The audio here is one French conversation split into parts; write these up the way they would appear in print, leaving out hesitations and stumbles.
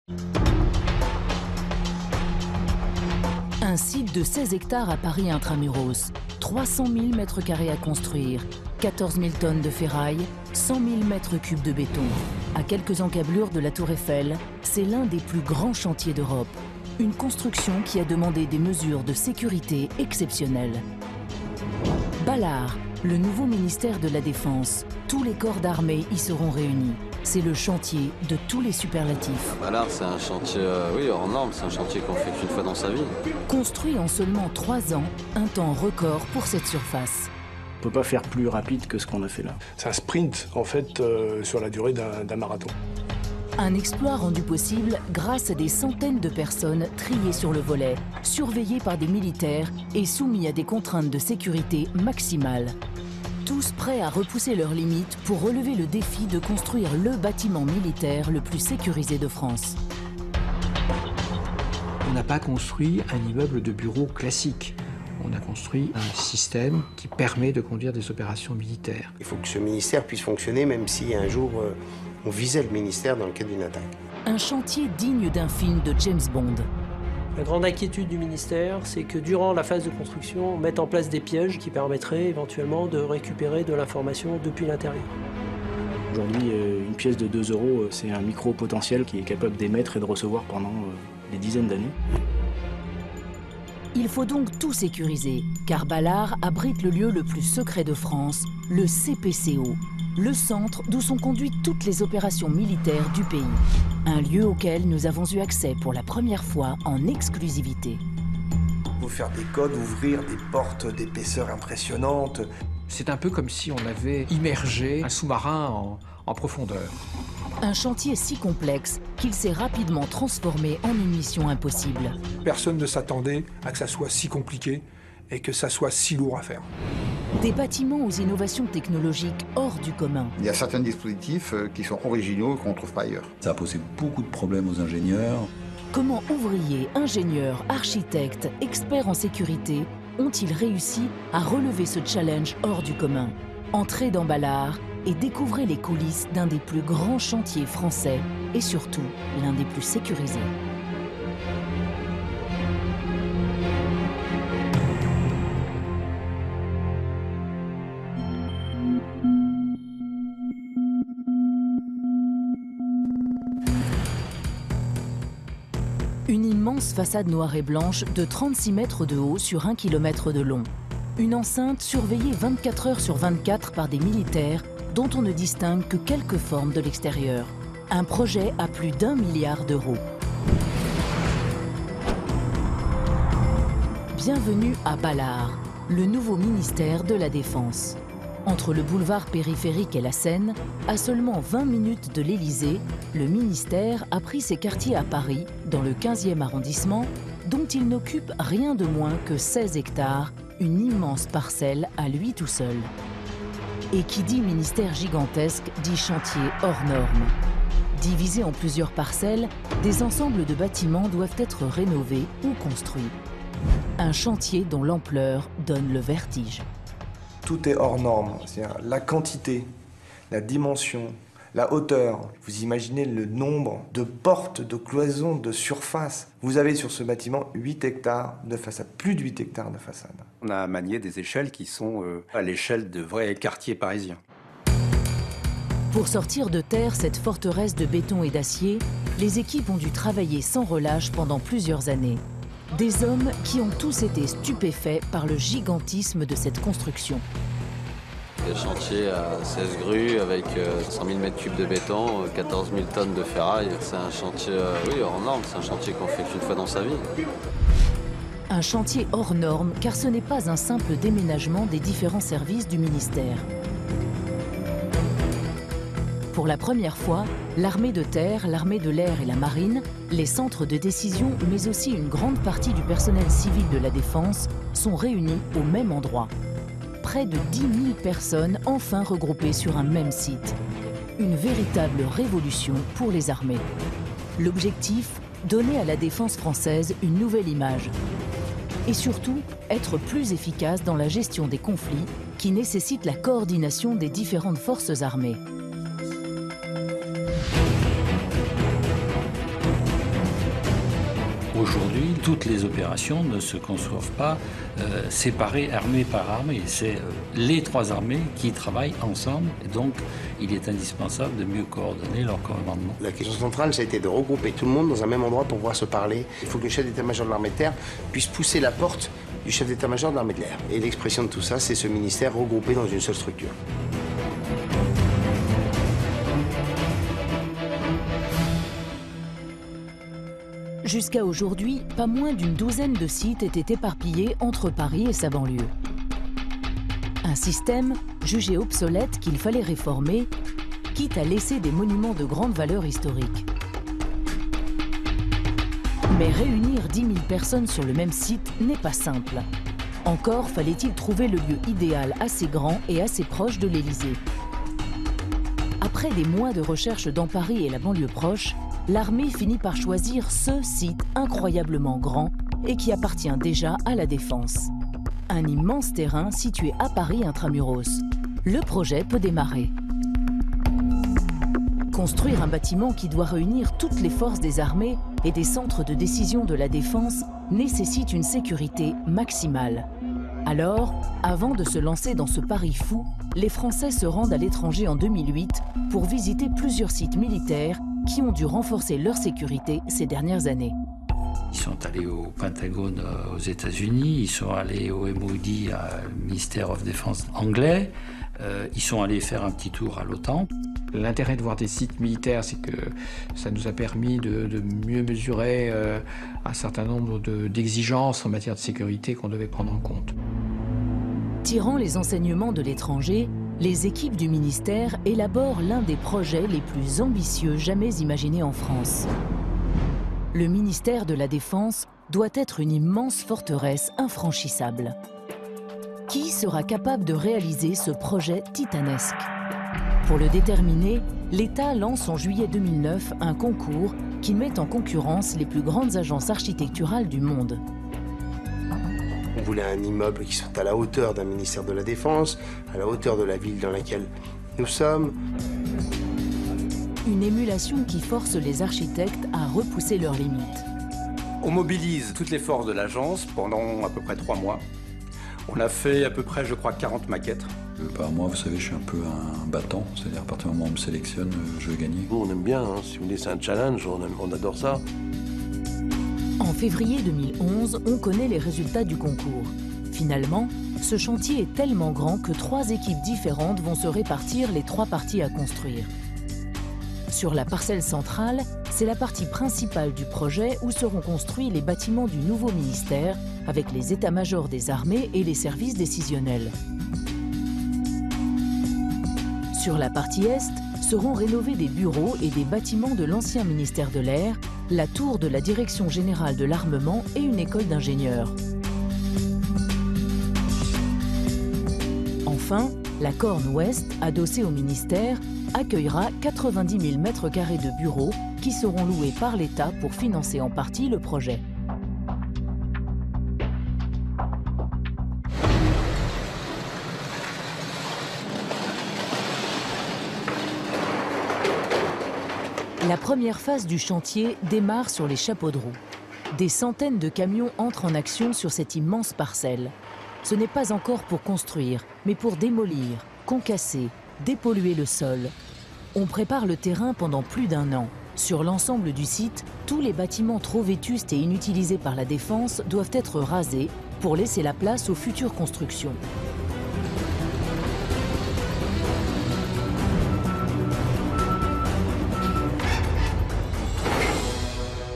Un site de 16 hectares à Paris intramuros, 300 000 mètres carrés à construire, 14 000 tonnes de ferraille, 100 000 mètres cubes de béton. À quelques encablures de la Tour Eiffel, c'est l'un des plus grands chantiers d'Europe. Une construction qui a demandé des mesures de sécurité exceptionnelles. Ballard, le nouveau ministère de la Défense. Tous les corps d'armée y seront réunis. C'est le chantier de tous les superlatifs. Ballard, c'est un chantier, oui, hors norme, c'est un chantier qu'on fait qu'une fois dans sa vie. Construit en seulement 3 ans, un temps record pour cette surface. On ne peut pas faire plus rapide que ce qu'on a fait là. C'est un sprint, en fait, sur la durée d'un marathon. Un exploit rendu possible grâce à des centaines de personnes triées sur le volet, surveillées par des militaires et soumis à des contraintes de sécurité maximales. Tous prêts à repousser leurs limites pour relever le défi de construire le bâtiment militaire le plus sécurisé de France. On n'a pas construit un immeuble de bureau classique. On a construit un système qui permet de conduire des opérations militaires. Il faut que ce ministère puisse fonctionner même si un jour on visait le ministère dans le cadre d'une attaque. Un chantier digne d'un film de James Bond. La grande inquiétude du ministère, c'est que durant la phase de construction, on mette en place des pièges qui permettraient éventuellement de récupérer de l'information depuis l'intérieur. Aujourd'hui, une pièce de 2 €, c'est un micro potentiel qui est capable d'émettre et de recevoir pendant des dizaines d'années. Il faut donc tout sécuriser, car Ballard abrite le lieu le plus secret de France, le CPCO, le centre d'où sont conduites toutes les opérations militaires du pays. Un lieu auquel nous avons eu accès pour la première fois en exclusivité. Vous faire des codes, ouvrir des portes d'épaisseur impressionnante. C'est un peu comme si on avait immergé un sous-marin en profondeur. Un chantier si complexe qu'il s'est rapidement transformé en une mission impossible. Personne ne s'attendait à que ça soit si compliqué et que ça soit si lourd à faire. Des bâtiments aux innovations technologiques hors du commun. Il y a certains dispositifs qui sont originaux qu'on ne trouve pas ailleurs. Ça a posé beaucoup de problèmes aux ingénieurs. Comment ouvriers, ingénieurs, architectes, experts en sécurité ont-ils réussi à relever ce challenge hors du commun? Entrez dans Ballard et découvrez les coulisses d'un des plus grands chantiers français et surtout l'un des plus sécurisés. Une immense façade noire et blanche de 36 mètres de haut sur 1 km de long. Une enceinte surveillée 24 heures sur 24 par des militaires dont on ne distingue que quelques formes de l'extérieur. Un projet à plus d'1 milliard d'euros. Bienvenue à Ballard, le nouveau ministère de la Défense. Entre le boulevard périphérique et la Seine, à seulement 20 minutes de l'Élysée, le ministère a pris ses quartiers à Paris, dans le 15e arrondissement, dont il n'occupe rien de moins que 16 hectares, une immense parcelle à lui tout seul. Et qui dit ministère gigantesque dit chantier hors norme. Divisés en plusieurs parcelles, des ensembles de bâtiments doivent être rénovés ou construits. Un chantier dont l'ampleur donne le vertige. Tout est hors norme, c'est-à-dire la quantité, la dimension, la hauteur. Vous imaginez le nombre de portes, de cloisons, de surfaces. Vous avez sur ce bâtiment 8 hectares de façade, plus de 8 hectares de façade. On a manié des échelles qui sont à l'échelle de vrais quartiers parisiens. Pour sortir de terre cette forteresse de béton et d'acier, les équipes ont dû travailler sans relâche pendant plusieurs années. Des hommes qui ont tous été stupéfaits par le gigantisme de cette construction. Le chantier à 16 grues avec 100 000 mètres cubes de béton, 14 000 tonnes de ferraille. C'est un chantier oui, hors norme, c'est un chantier qu'on fait qu'une fois dans sa vie. Un chantier hors norme car ce n'est pas un simple déménagement des différents services du ministère. Pour la première fois, l'armée de terre, l'armée de l'air et la marine, les centres de décision, mais aussi une grande partie du personnel civil de la défense, sont réunis au même endroit. Près de 10 000 personnes enfin regroupées sur un même site. Une véritable révolution pour les armées. L'objectif, donner à la défense française une nouvelle image. Et surtout, être plus efficace dans la gestion des conflits qui nécessitent la coordination des différentes forces armées. Aujourd'hui, toutes les opérations ne se conçoivent pas séparées armée par armée. C'est les trois armées qui travaillent ensemble. Et donc, il est indispensable de mieux coordonner leur commandement. La question centrale, ça a été de regrouper tout le monde dans un même endroit pour pouvoir se parler. Il faut que le chef d'état-major de l'armée de terre puisse pousser la porte du chef d'état-major de l'armée de l'air. Et l'expression de tout ça, c'est ce ministère regroupé dans une seule structure. Jusqu'à aujourd'hui, pas moins d'une douzaine de sites étaient éparpillés entre Paris et sa banlieue. Un système jugé obsolète qu'il fallait réformer, quitte à laisser des monuments de grande valeur historique. Mais réunir 10 000 personnes sur le même site n'est pas simple. Encore fallait-il trouver le lieu idéal assez grand et assez proche de l'Élysée. Après des mois de recherche dans Paris et la banlieue proche, l'armée finit par choisir ce site incroyablement grand et qui appartient déjà à la Défense. Un immense terrain situé à Paris intramuros. Le projet peut démarrer. Construire un bâtiment qui doit réunir toutes les forces des armées et des centres de décision de la Défense nécessite une sécurité maximale. Alors, avant de se lancer dans ce pari fou, les Français se rendent à l'étranger en 2008 pour visiter plusieurs sites militaires qui ont dû renforcer leur sécurité ces dernières années. Ils sont allés au Pentagone aux États-Unis, ils sont allés au MOD, au Ministère of Defense anglais, ils sont allés faire un petit tour à l'OTAN. L'intérêt de voir des sites militaires, c'est que ça nous a permis de mieux mesurer un certain nombre d'exigences en matière de sécurité qu'on devait prendre en compte. Tirant les enseignements de l'étranger, les équipes du ministère élaborent l'un des projets les plus ambitieux jamais imaginés en France. Le ministère de la Défense doit être une immense forteresse infranchissable. Qui sera capable de réaliser ce projet titanesque? Pour le déterminer, l'État lance en juillet 2009 un concours qui met en concurrence les plus grandes agences architecturales du monde. On voulait un immeuble qui soit à la hauteur d'un ministère de la Défense, à la hauteur de la ville dans laquelle nous sommes. Une émulation qui force les architectes à repousser leurs limites. On mobilise toutes les forces de l'agence pendant à peu près 3 mois. On a fait à peu près, je crois, 40 maquettes. Moi, vous savez, je suis un peu un battant, c'est-à-dire à partir du moment où on me sélectionne, je veux gagner. Nous, on aime bien, hein. Si vous voulez, c'est un challenge, on adore ça. En février 2011, on connaît les résultats du concours. Finalement, ce chantier est tellement grand que 3 équipes différentes vont se répartir les 3 parties à construire. Sur la parcelle centrale, c'est la partie principale du projet où seront construits les bâtiments du nouveau ministère, avec les états-majors des armées et les services décisionnels. Sur la partie est, seront rénovés des bureaux et des bâtiments de l'ancien ministère de l'Air, la tour de la Direction générale de l'armement et une école d'ingénieurs. Enfin, la corne ouest, adossée au ministère, accueillera 90 000 m² de bureaux qui seront loués par l'État pour financer en partie le projet. La première phase du chantier démarre sur les chapeaux de roue. Des centaines de camions entrent en action sur cette immense parcelle. Ce n'est pas encore pour construire, mais pour démolir, concasser, dépolluer le sol. On prépare le terrain pendant plus d'1 an. Sur l'ensemble du site, tous les bâtiments trop vétustes et inutilisés par la Défense doivent être rasés pour laisser la place aux futures constructions.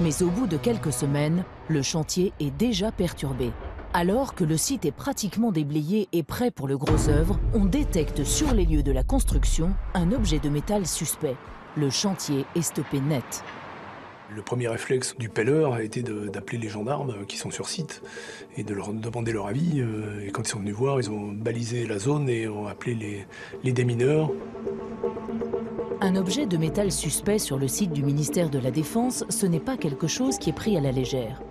Mais au bout de quelques semaines, le chantier est déjà perturbé. Alors que le site est pratiquement déblayé et prêt pour le gros œuvre, on détecte sur les lieux de la construction un objet de métal suspect. Le chantier est stoppé net. Le premier réflexe du pelleur a été d'appeler les gendarmes qui sont sur site et de leur demander leur avis. Et quand ils sont venus voir, ils ont balisé la zone et ont appelé les démineurs. Un objet de métal suspect sur le site du ministère de la Défense, ce n'est pas quelque chose qui est pris à la légère.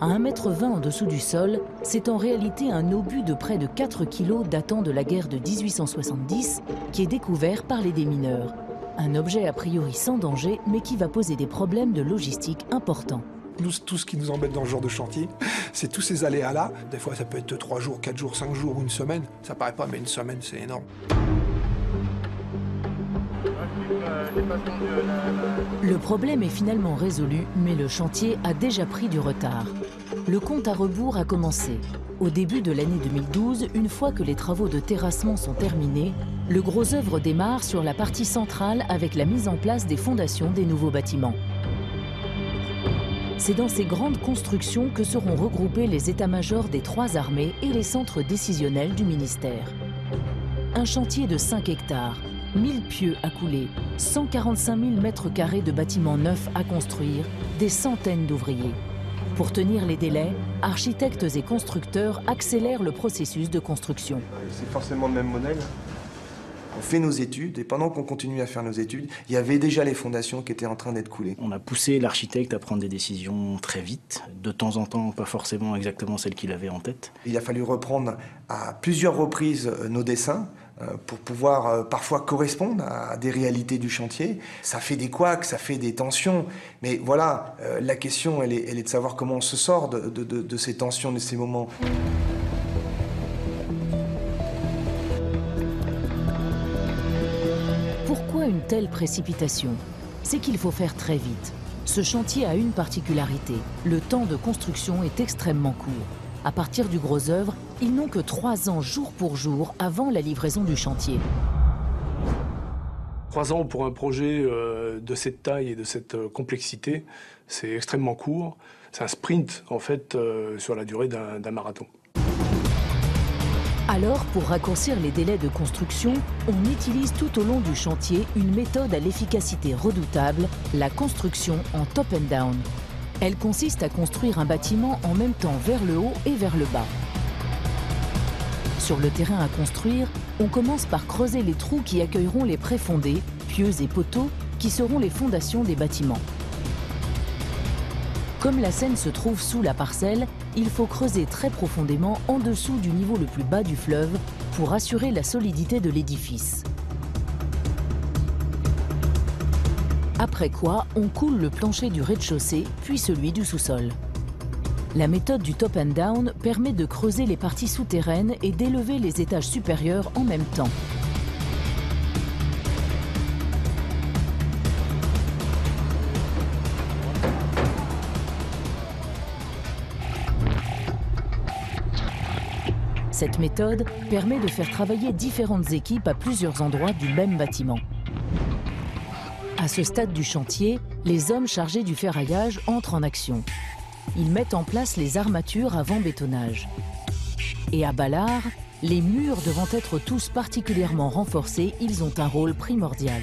À 1,20 m en dessous du sol, c'est en réalité un obus de près de 4 kg datant de la guerre de 1870 qui est découvert par les démineurs. Un objet a priori sans danger, mais qui va poser des problèmes de logistique importants. Nous, tout ce qui nous embête dans ce genre de chantier, c'est tous ces aléas-là. Des fois, ça peut être 3 jours, 4 jours, 5 jours ou une semaine. Ça paraît pas, mais une semaine, c'est énorme. Le problème est finalement résolu, mais le chantier a déjà pris du retard. Le compte à rebours a commencé. Au début de l'année 2012, une fois que les travaux de terrassement sont terminés, le gros œuvre démarre sur la partie centrale avec la mise en place des fondations des nouveaux bâtiments. C'est dans ces grandes constructions que seront regroupés les états-majors des 3 armées et les centres décisionnels du ministère. Un chantier de 5 hectares, 1000 pieux à couler, 145 000 mètres carrés de bâtiments neufs à construire, des centaines d'ouvriers. Pour tenir les délais, architectes et constructeurs accélèrent le processus de construction. C'est forcément le même modèle. On fait nos études et pendant qu'on continue à faire nos études, il y avait déjà les fondations qui étaient en train d'être coulées. On a poussé l'architecte à prendre des décisions très vite, de temps en temps pas forcément exactement celles qu'il avait en tête. Il a fallu reprendre à plusieurs reprises nos dessins pour pouvoir parfois correspondre à des réalités du chantier. Ça fait des couacs, ça fait des tensions, mais voilà, la question elle est de savoir comment on se sort de ces tensions, de ces moments. Pourquoi une telle précipitation? C'est qu'il faut faire très vite. Ce chantier a une particularité, le temps de construction est extrêmement court. À partir du gros œuvre, ils n'ont que 3 ans jour pour jour avant la livraison du chantier. 3 ans pour un projet de cette taille et de cette complexité, c'est extrêmement court. C'est un sprint, en fait, sur la durée d'un marathon. Alors, pour raccourcir les délais de construction, on utilise tout au long du chantier une méthode à l'efficacité redoutable, la construction en top and down. Elle consiste à construire un bâtiment en même temps vers le haut et vers le bas. Sur le terrain à construire, on commence par creuser les trous qui accueilleront les préfondés, pieux et poteaux, qui seront les fondations des bâtiments. Comme la Seine se trouve sous la parcelle, il faut creuser très profondément en dessous du niveau le plus bas du fleuve pour assurer la solidité de l'édifice. Après quoi, on coule le plancher du rez-de-chaussée, puis celui du sous-sol. La méthode du top and down permet de creuser les parties souterraines et d'élever les étages supérieurs en même temps. Cette méthode permet de faire travailler différentes équipes à plusieurs endroits du même bâtiment. À ce stade du chantier, les hommes chargés du ferraillage entrent en action. Ils mettent en place les armatures avant bétonnage. Et à Ballard, les murs devant être tous particulièrement renforcés, ils ont un rôle primordial.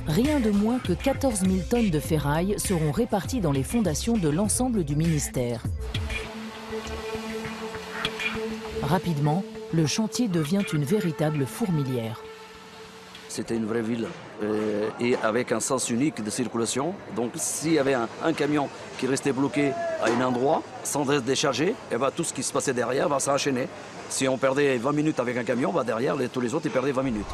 Rien de moins que 14 000 tonnes de ferraille seront réparties dans les fondations de l'ensemble du ministère. Rapidement, le chantier devient une véritable fourmilière. C'était une vraie ville et avec un sens unique de circulation. Donc s'il y avait un camion qui restait bloqué à un endroit sans être déchargé, et ben, tout ce qui se passait derrière va s'enchaîner. Si on perdait 20 minutes avec un camion, ben, derrière tous les autres ils perdaient 20 minutes.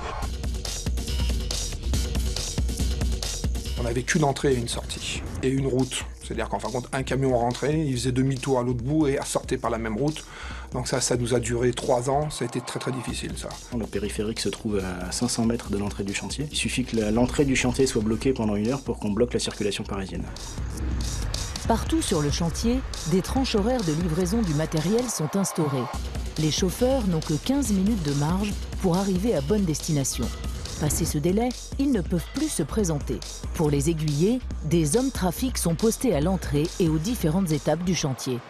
On n'avait qu'une entrée et une sortie et une route. C'est-à-dire qu'en fin de compte, un camion rentrait, il faisait demi-tour à l'autre bout et sortait par la même route. Donc ça nous a duré 3 ans, ça a été très très difficile ça. Le périphérique se trouve à 500 mètres de l'entrée du chantier. Il suffit que l'entrée du chantier soit bloquée pendant 1 heure pour qu'on bloque la circulation parisienne. Partout sur le chantier, des tranches horaires de livraison du matériel sont instaurées. Les chauffeurs n'ont que 15 minutes de marge pour arriver à bonne destination. Passé ce délai, ils ne peuvent plus se présenter. Pour les aiguiller, des hommes trafic sont postés à l'entrée et aux différentes étapes du chantier.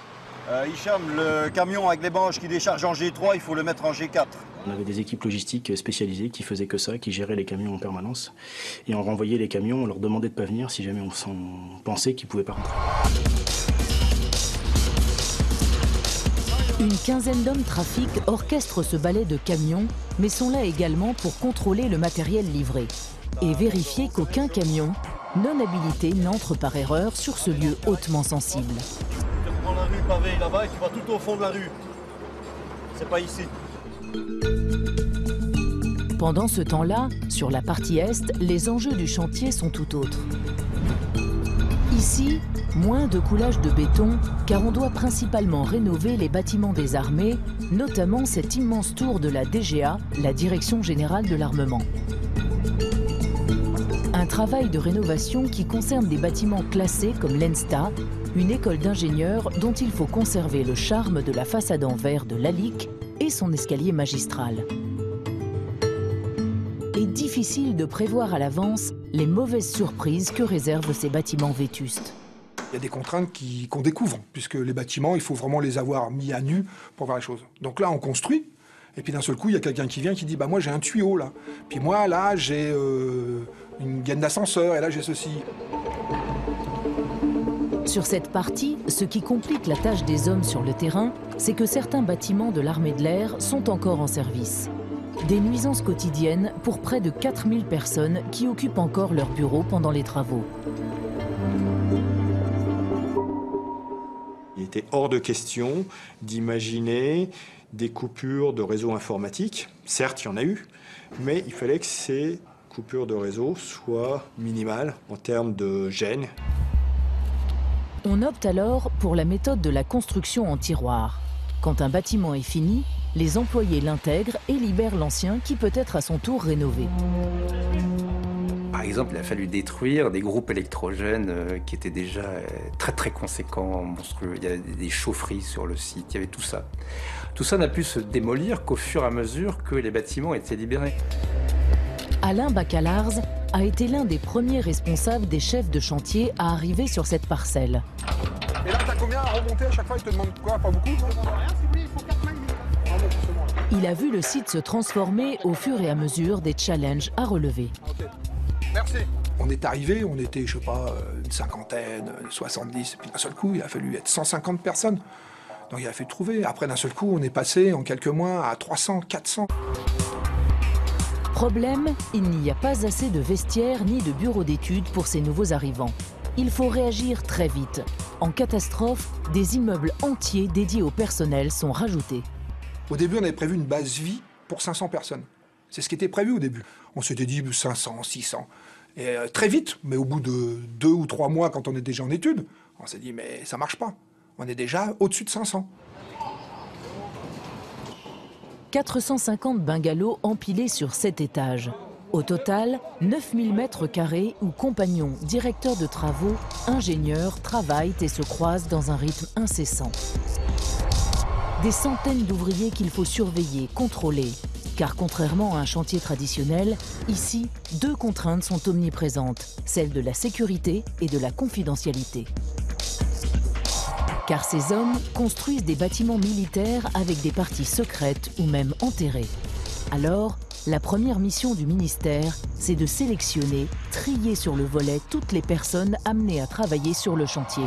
Hicham, le camion avec les banches qui décharge en G3, il faut le mettre en G4. On avait des équipes logistiques spécialisées qui faisaient que ça, qui géraient les camions en permanence. Et on renvoyait les camions, on leur demandait de ne pas venir si jamais on pensait qu'ils ne pouvaient pas rentrer. Une quinzaine d'hommes trafic orchestrent ce balai de camions, mais sont là également pour contrôler le matériel livré et vérifier qu'aucun camion non habilité n'entre par erreur sur ce lieu hautement sensible. Tu reprends la rue pavée là-bas et tu vas tout au fond de la rue. C'est pas ici. Pendant ce temps-là, sur la partie est, les enjeux du chantier sont tout autres. Ici, moins de coulage de béton, car on doit principalement rénover les bâtiments des armées, notamment cette immense tour de la DGA, la Direction Générale de l'Armement. Un travail de rénovation qui concerne des bâtiments classés comme l'ENSTA, une école d'ingénieurs dont il faut conserver le charme de la façade en verre de l'ALIC et son escalier magistral. Et difficile de prévoir à l'avance les mauvaises surprises que réservent ces bâtiments vétustes. Il y a des contraintes qu'on découvre, puisque les bâtiments, il faut vraiment les avoir mis à nu pour voir les choses. Donc là, on construit, et puis d'un seul coup, il y a quelqu'un qui vient qui dit « bah moi j'ai un tuyau là, puis moi là j'ai une gaine d'ascenseur, et là j'ai ceci ». Sur cette partie, ce qui complique la tâche des hommes sur le terrain, c'est que certains bâtiments de l'armée de l'air sont encore en service. Des nuisances quotidiennes pour près de 4000 personnes qui occupent encore leur bureau pendant les travaux. Il était hors de question d'imaginer des coupures de réseau informatique. Certes, il y en a eu, mais il fallait que ces coupures de réseau soient minimales en termes de gêne. On opte alors pour la méthode de la construction en tiroir. Quand un bâtiment est fini, les employés l'intègrent et libèrent l'ancien qui peut être à son tour rénové. Par exemple, il a fallu détruire des groupes électrogènes qui étaient déjà très conséquents, monstrueux. Il y avait des chaufferies sur le site, il y avait tout ça. Tout ça n'a pu se démolir qu'au fur et à mesure que les bâtiments étaient libérés. Alain Bacalars a été l'un des premiers responsables des chefs de chantier à arriver sur cette parcelle. Et là, t'as combien à remonter à chaque fois? Ils te demandent quoi? Pas beaucoup? Il a vu le site se transformer au fur et à mesure des challenges à relever. Okay. Merci. On est arrivé, on était, je sais pas, une cinquantaine, 70, et puis d'un seul coup, il a fallu être 150 personnes. Donc il a fallu trouver. Après, d'un seul coup, on est passé en quelques mois à 300, 400. Problème, il n'y a pas assez de vestiaires ni de bureaux d'études pour ces nouveaux arrivants. Il faut réagir très vite. En catastrophe, des immeubles entiers dédiés au personnel sont rajoutés. Au début, on avait prévu une base vie pour 500 personnes. C'est ce qui était prévu au début. On s'était dit 500, 600. Et très vite, mais au bout de 2 ou 3 mois, quand on est déjà en études, on s'est dit mais ça marche pas. On est déjà au-dessus de 500. 450 bungalows empilés sur 7 étages. Au total, 9000 mètres carrés où compagnons, directeurs de travaux, ingénieurs travaillent et se croisent dans un rythme incessant. Des centaines d'ouvriers qu'il faut surveiller, contrôler. Car contrairement à un chantier traditionnel, ici, 2 contraintes sont omniprésentes, celle de la sécurité et de la confidentialité. Car ces hommes construisent des bâtiments militaires avec des parties secrètes ou même enterrées. Alors, la première mission du ministère, c'est de sélectionner, trier sur le volet toutes les personnes amenées à travailler sur le chantier.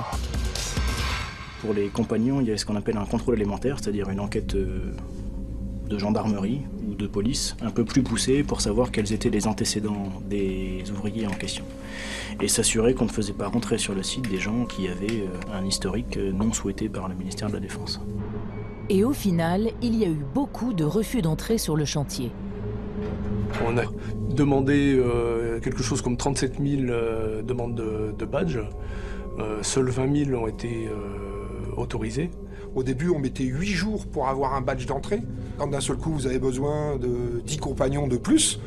Pour les compagnons, il y a ce qu'on appelle un contrôle élémentaire, c'est-à-dire une enquête de gendarmerie ou de police un peu plus poussée pour savoir quels étaient les antécédents des ouvriers en question. Et s'assurer qu'on ne faisait pas rentrer sur le site des gens qui avaient un historique non souhaité par le ministère de la Défense. Et au final, il y a eu beaucoup de refus d'entrée sur le chantier. On a demandé quelque chose comme 37 000 demandes de badges. Seuls 20 000 ont été autorisés. Au début, on mettait 8 jours pour avoir un badge d'entrée. Quand d'un seul coup, vous avez besoin de 10 compagnons de plus,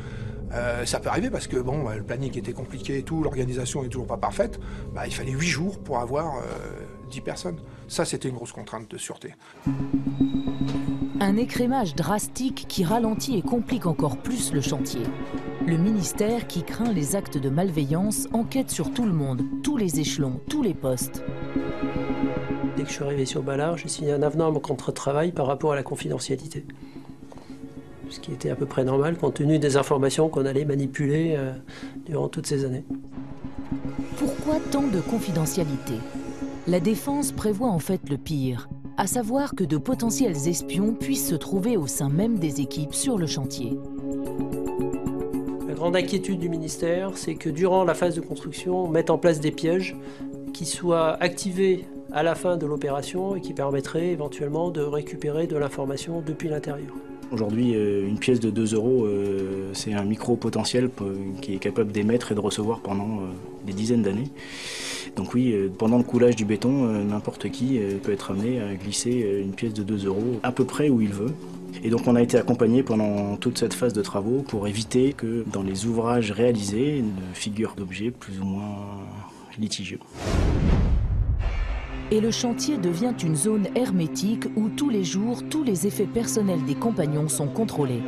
ça peut arriver parce que bon, le planning était compliqué et tout, l'organisation n'est toujours pas parfaite. Il fallait 8 jours pour avoir 10 personnes. Ça, c'était une grosse contrainte de sûreté. Un écrémage drastique qui ralentit et complique encore plus le chantier. Le ministère, qui craint les actes de malveillance, enquête sur tout le monde, tous les échelons, tous les postes. Dès que je suis arrivé sur Ballard, j'ai signé un avenant à mon contrat de travail par rapport à la confidentialité. Ce qui était à peu près normal compte tenu des informations qu'on allait manipuler durant toutes ces années. Pourquoi tant de confidentialité? La défense prévoit en fait le pire, à savoir que de potentiels espions puissent se trouver au sein même des équipes sur le chantier. La grande inquiétude du ministère, c'est que durant la phase de construction, on mette en place des pièges qui soient activés à la fin de l'opération et qui permettraient éventuellement de récupérer de l'information depuis l'intérieur. Aujourd'hui, une pièce de 2 €, c'est un micro-potentiel qui est capable d'émettre et de recevoir pendant des dizaines d'années. Donc oui, pendant le coulage du béton, n'importe qui peut être amené à glisser une pièce de 2 € à peu près où il veut. Et donc on a été accompagné pendant toute cette phase de travaux pour éviter que dans les ouvrages réalisés ne figurent d'objets plus ou moins litigieux. Et le chantier devient une zone hermétique où tous les jours, tous les effets personnels des compagnons sont contrôlés.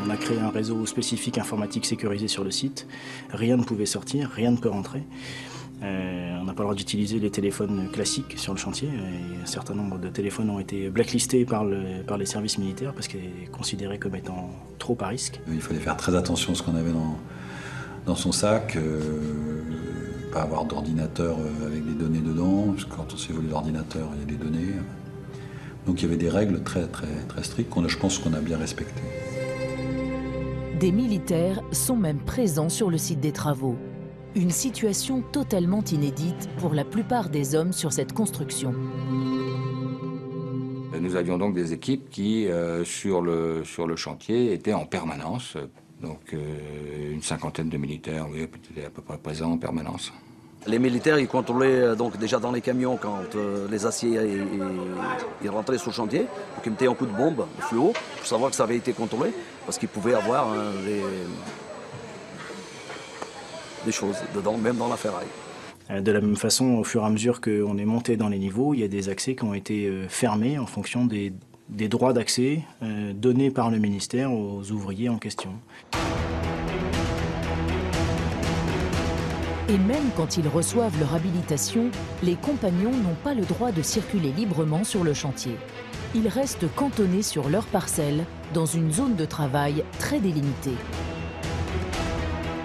On a créé un réseau spécifique informatique sécurisé sur le site. Rien ne pouvait sortir, rien ne peut rentrer. On n'a pas le droit d'utiliser les téléphones classiques sur le chantier. Et un certain nombre de téléphones ont été blacklistés par les services militaires parce qu'ils étaient considérés comme étant trop à risque. Il fallait faire très attention à ce qu'on avait dans son sac. Pas avoir d'ordinateur avec des données dedans, parce que quand on s'est volé l'ordinateur, il y a des données. Donc il y avait des règles très strictes je pense qu'on a bien respectées. Des militaires sont même présents sur le site des travaux. Une situation totalement inédite pour la plupart des hommes sur cette construction. Nous avions donc des équipes qui, sur le chantier, étaient en permanence. Donc une cinquantaine de militaires, oui, étaient à peu près présents en permanence. Les militaires, ils contrôlaient donc déjà dans les camions quand les aciers ils rentraient sur le chantier. Donc ils mettaient un coup de bombe, de fluo, pour savoir que ça avait été contrôlé, parce qu'ils pouvaient avoir des choses dedans, même dans la ferraille. De la même façon, au fur et à mesure qu'on est monté dans les niveaux, il y a des accès qui ont été fermés en fonction des droits d'accès donnés par le ministère aux ouvriers en question. Et même quand ils reçoivent leur habilitation, les compagnons n'ont pas le droit de circuler librement sur le chantier. Ils restent cantonnés sur leur parcelle, dans une zone de travail très délimitée.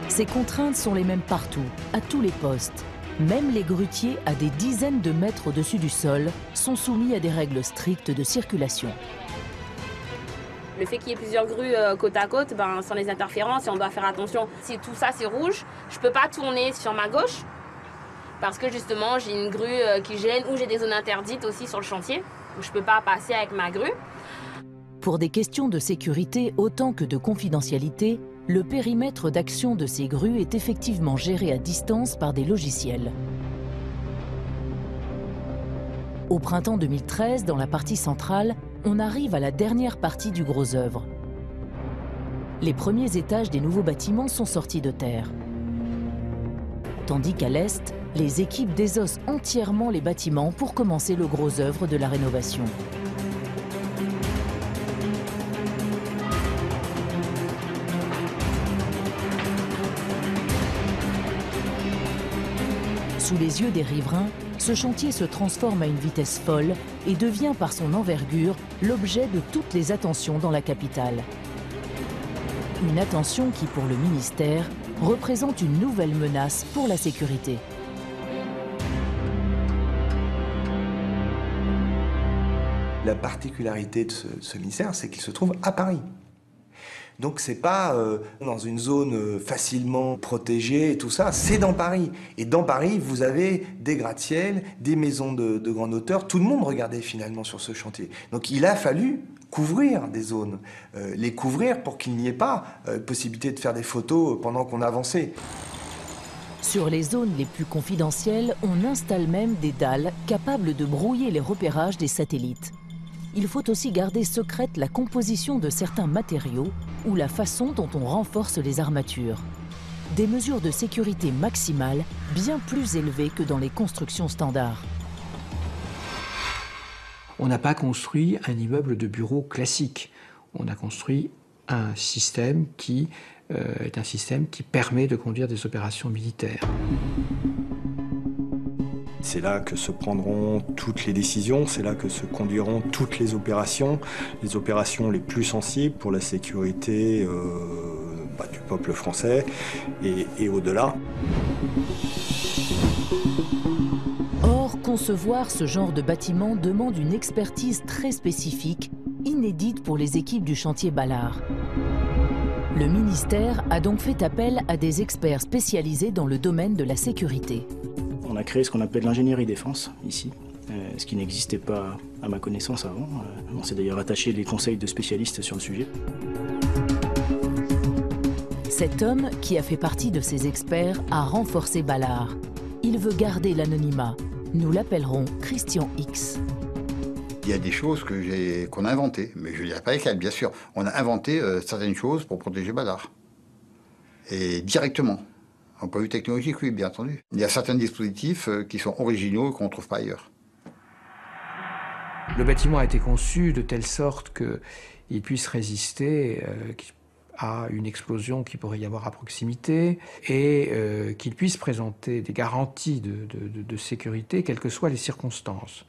Ces contraintes sont les mêmes partout, à tous les postes. Même les grutiers, à des dizaines de mètres au-dessus du sol, sont soumis à des règles strictes de circulation. Le fait qu'il y ait plusieurs grues côte à côte, sans les interférences, et on doit faire attention. Si tout ça c'est rouge, je ne peux pas tourner sur ma gauche, parce que justement j'ai une grue qui gêne, ou j'ai des zones interdites aussi sur le chantier, où je ne peux pas passer avec ma grue. Pour des questions de sécurité autant que de confidentialité, le périmètre d'action de ces grues est effectivement géré à distance par des logiciels. Au printemps 2013, dans la partie centrale, on arrive à la dernière partie du gros œuvre. Les premiers étages des nouveaux bâtiments sont sortis de terre. Tandis qu'à l'est, les équipes désossent entièrement les bâtiments pour commencer le gros œuvre de la rénovation. Sous les yeux des riverains, ce chantier se transforme à une vitesse folle et devient par son envergure l'objet de toutes les attentions dans la capitale. Une attention qui, pour le ministère, représente une nouvelle menace pour la sécurité. La particularité de ce ministère, c'est qu'il se trouve à Paris. Donc c'est pas dans une zone facilement protégée et tout ça, c'est dans Paris. Et dans Paris, vous avez des gratte-ciel, des maisons de grande hauteur, tout le monde regardait finalement sur ce chantier. Donc il a fallu couvrir des zones, les couvrir pour qu'il n'y ait pas possibilité de faire des photos pendant qu'on avançait. Sur les zones les plus confidentielles, on installe même des dalles capables de brouiller les repérages des satellites. Il faut aussi garder secrète la composition de certains matériaux ou la façon dont on renforce les armatures. Des mesures de sécurité maximales bien plus élevées que dans les constructions standards. On n'a pas construit un immeuble de bureau classique. On a construit un système qui est un système qui permet de conduire des opérations militaires. C'est là que se prendront toutes les décisions, c'est là que se conduiront toutes les opérations les plus sensibles pour la sécurité du peuple français et au-delà. Or, concevoir ce genre de bâtiment demande une expertise très spécifique, inédite pour les équipes du chantier Ballard. Le ministère a donc fait appel à des experts spécialisés dans le domaine de la sécurité. On a créé ce qu'on appelle l'ingénierie défense, ici. ce qui n'existait pas à ma connaissance avant. On s'est d'ailleurs attaché les conseils de spécialistes sur le sujet. Cet homme, qui a fait partie de ces experts, a renforcé Ballard. Il veut garder l'anonymat. Nous l'appellerons Christian X. Il y a des choses qu'on a inventées, mais je ne dirais pas lesquelles, bien sûr. On a inventé certaines choses pour protéger Ballard. Et directement. En point de vue technologique, oui, bien entendu. Il y a certains dispositifs qui sont originaux et qu'on ne trouve pas ailleurs. Le bâtiment a été conçu de telle sorte qu'il puisse résister à une explosion qui pourrait y avoir à proximité et qu'il puisse présenter des garanties de sécurité, quelles que soient les circonstances.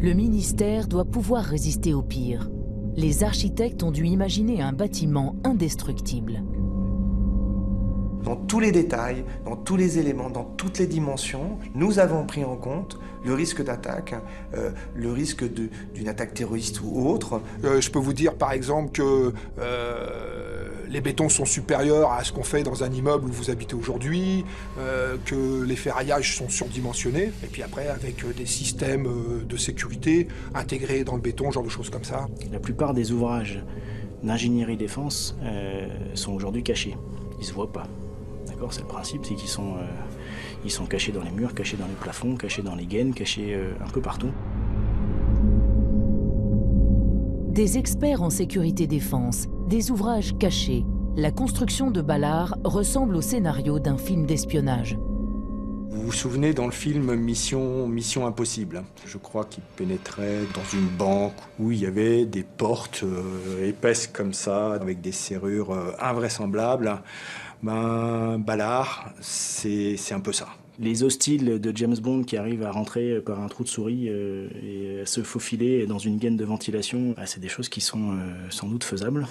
Le ministère doit pouvoir résister au pire. Les architectes ont dû imaginer un bâtiment indestructible. Dans tous les détails, dans tous les éléments, dans toutes les dimensions, nous avons pris en compte le risque d'attaque, le risque d'une attaque terroriste ou autre. Je peux vous dire par exemple que les bétons sont supérieurs à ce qu'on fait dans un immeuble où vous habitez aujourd'hui, que les ferraillages sont surdimensionnés, et puis après avec des systèmes de sécurité intégrés dans le béton, genre de choses comme ça. La plupart des ouvrages d'ingénierie défense sont aujourd'hui cachés. Ils ne se voient pas. C'est le principe, c'est qu'ils sont cachés dans les murs, cachés dans les plafonds, cachés dans les gaines, cachés un peu partout. Des experts en sécurité défense, des ouvrages cachés. La construction de Ballard ressemble au scénario d'un film d'espionnage. Vous vous souvenez dans le film Mission Impossible, je crois qu'il pénétrait dans une banque où il y avait des portes épaisses comme ça, avec des serrures invraisemblables. Ballard, c'est un peu ça. Les hostiles de James Bond qui arrivent à rentrer par un trou de souris et à se faufiler dans une gaine de ventilation, c'est des choses qui sont sans doute faisables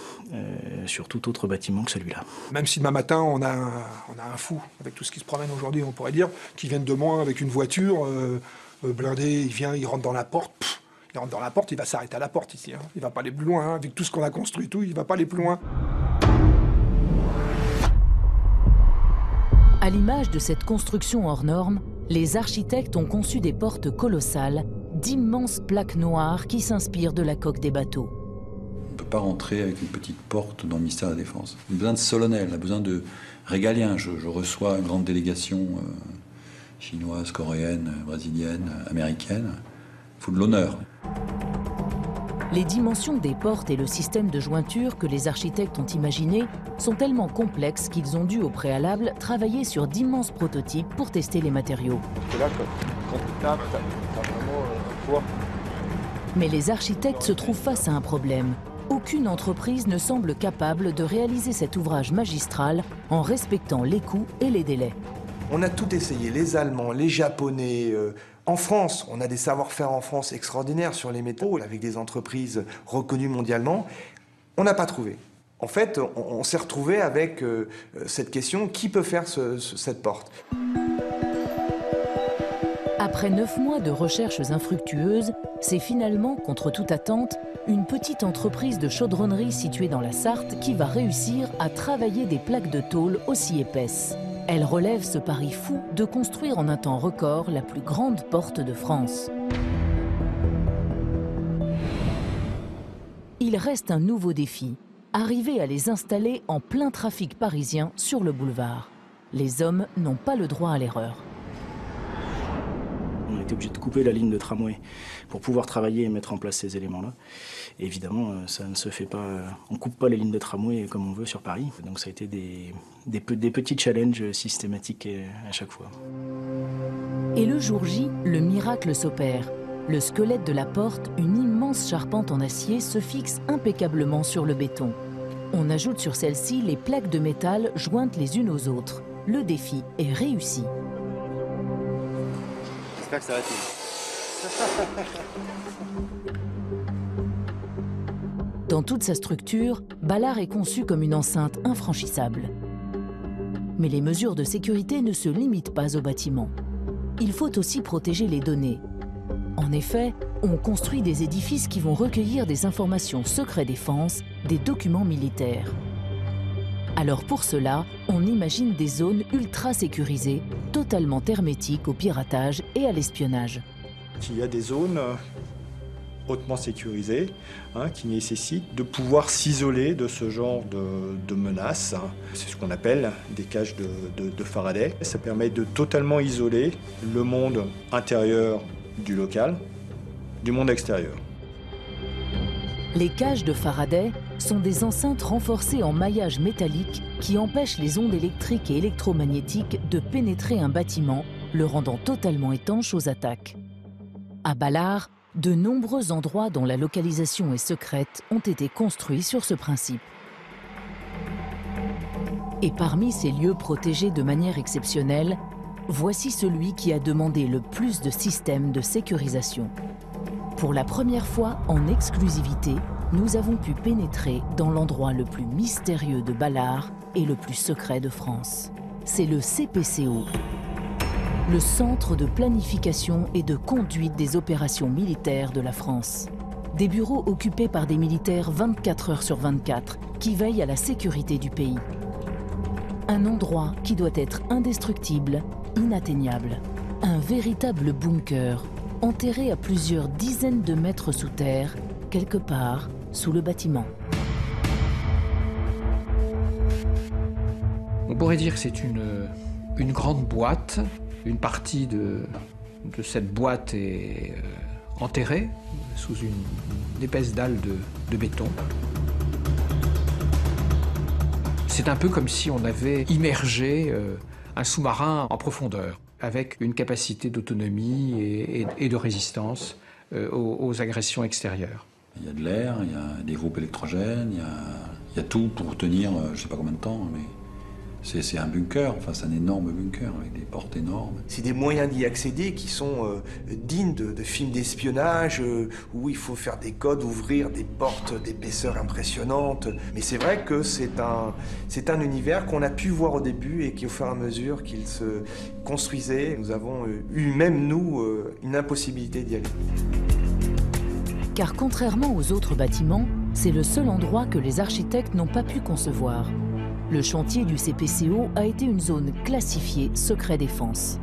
sur tout autre bâtiment que celui-là. Même si demain matin on a un fou, avec tout ce qui se promène aujourd'hui, on pourrait dire, qui vient de moins avec une voiture blindée, il rentre dans la porte, il rentre dans la porte, il va s'arrêter à la porte ici. Il va pas aller plus loin, avec tout ce qu'on a construit, il va pas aller plus loin. À l'image de cette construction hors norme, les architectes ont conçu des portes colossales, d'immenses plaques noires qui s'inspirent de la coque des bateaux. On ne peut pas rentrer avec une petite porte dans le ministère de la Défense. On a besoin de solennel, on a besoin de régalien. Je reçois une grande délégation chinoise, coréenne, brésilienne, américaine. Il faut de l'honneur. Les dimensions des portes et le système de jointure que les architectes ont imaginé sont tellement complexes qu'ils ont dû au préalable travailler sur d'immenses prototypes pour tester les matériaux. Là, quand tu tapes, t'as vraiment un poids. Mais les architectes se trouvent face à un problème. Aucune entreprise ne semble capable de réaliser cet ouvrage magistral en respectant les coûts et les délais. On a tout essayé, les Allemands, les Japonais. En France, on a des savoir-faire en France extraordinaires sur les métaux, avec des entreprises reconnues mondialement. On n'a pas trouvé. En fait, on s'est retrouvé avec cette question, qui peut faire cette porte ? Après 9 mois de recherches infructueuses, c'est finalement, contre toute attente, une petite entreprise de chaudronnerie située dans la Sarthe qui va réussir à travailler des plaques de tôle aussi épaisses. Elle relève ce pari fou de construire en un temps record la plus grande porte de France. Il reste un nouveau défi, arriver à les installer en plein trafic parisien sur le boulevard. Les hommes n'ont pas le droit à l'erreur. On a été obligé de couper la ligne de tramway pour pouvoir travailler et mettre en place ces éléments-là. Et évidemment, ça ne se fait pas. On ne coupe pas les lignes de tramway comme on veut sur Paris. Donc ça a été des petits challenges systématiques à chaque fois. Et le jour J, le miracle s'opère. Le squelette de la porte, une immense charpente en acier, se fixe impeccablement sur le béton. On ajoute sur celle-ci les plaques de métal jointes les unes aux autres. Le défi est réussi. J'espère que ça va tenir. Dans toute sa structure, Ballard est conçu comme une enceinte infranchissable. Mais les mesures de sécurité ne se limitent pas au bâtiment. Il faut aussi protéger les données. En effet, on construit des édifices qui vont recueillir des informations secret défense, des documents militaires. Alors pour cela, on imagine des zones ultra sécurisées, totalement hermétiques au piratage et à l'espionnage. Il y a des zones hautement sécurisées qui nécessitent de pouvoir s'isoler de ce genre de menaces. C'est ce qu'on appelle des cages de Faraday. Ça permet de totalement isoler le monde intérieur du local du monde extérieur. Les cages de Faraday sont des enceintes renforcées en maillage métallique qui empêchent les ondes électriques et électromagnétiques de pénétrer un bâtiment, le rendant totalement étanche aux attaques. À Balard, de nombreux endroits dont la localisation est secrète ont été construits sur ce principe. Et parmi ces lieux protégés de manière exceptionnelle, voici celui qui a demandé le plus de systèmes de sécurisation. Pour la première fois en exclusivité, nous avons pu pénétrer dans l'endroit le plus mystérieux de Balard et le plus secret de France. C'est le CPCO, le Centre de planification et de conduite des opérations militaires de la France. Des bureaux occupés par des militaires 24 heures sur 24 qui veillent à la sécurité du pays. Un endroit qui doit être indestructible, inatteignable. Un véritable bunker, enterré à plusieurs dizaines de mètres sous terre, quelque part sous le bâtiment. On pourrait dire que c'est une grande boîte. Une partie de cette boîte est enterrée sous une épaisse dalle de béton. C'est un peu comme si on avait immergé un sous-marin en profondeur, avec une capacité d'autonomie et de résistance aux agressions extérieures. Il y a de l'air, il y a des groupes électrogènes, il y a tout pour tenir je ne sais pas combien de temps, mais c'est un bunker, enfin c'est un énorme bunker avec des portes énormes. C'est des moyens d'y accéder qui sont dignes de films d'espionnage où il faut faire des codes, ouvrir des portes d'épaisseur impressionnante. Mais c'est vrai que c'est un univers qu'on a pu voir au début et qui, au fur et à mesure qu'il se construisait, nous avons eu, même nous, une impossibilité d'y aller. Car contrairement aux autres bâtiments, c'est le seul endroit que les architectes n'ont pas pu concevoir. Le chantier du CPCO a été une zone classifiée secret défense.